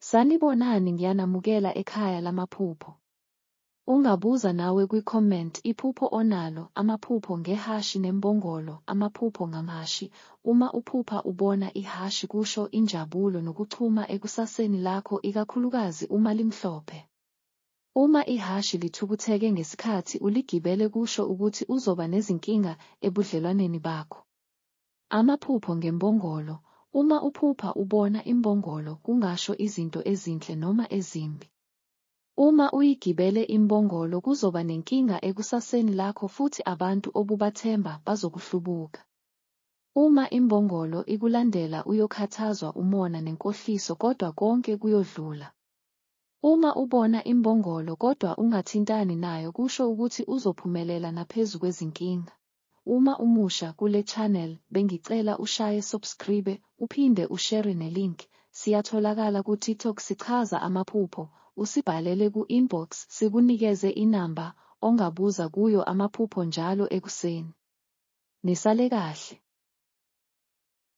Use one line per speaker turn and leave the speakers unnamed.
Sanibonani, ngiyanamukela ekhaya lamaphupho. Ungabuza nawe kwi-comment iphupho onalo, amaphupho ngehashi nembongolo, amaphupho ngamahashi. Uma uphupha ubona ihashi kusho injabulo nokuchuma ekusaseni lakho, ikakhulukazi uma limhlophe. Uma ihashi lithukutheke ngesikhathi uligibele kusho ukuthi uzoba nezinkinga ebudlelwaneni bakho. Amaphupho ngembongolo. Uma uphupha ubona imbongolo kungasho izinto ezinhle noma ezimbi. Uma uyigibele imbongolo kuzoba nenkinga ekusaseni lakho futhi abantu obubathemba bazokuhlubuka. Uma imbongolo ikulandela uyokhathazwa, umona nenkohliso, kodwa konke kuyodlula. Uma ubona imbongolo kodwa ungathintani nayo kusho ukuthi uzophumelela naphezu kwezinkinga. Uma umusha kule channel bengicela ushaye subscribe uphinde ushare nelink. Siyatholakala ku-TikTok sichaza amaphupho. Usibhalele ku-inbox sikunikeze inamba ongabuza kuyo amaphupho njalo ekuseni. Nisale kahle.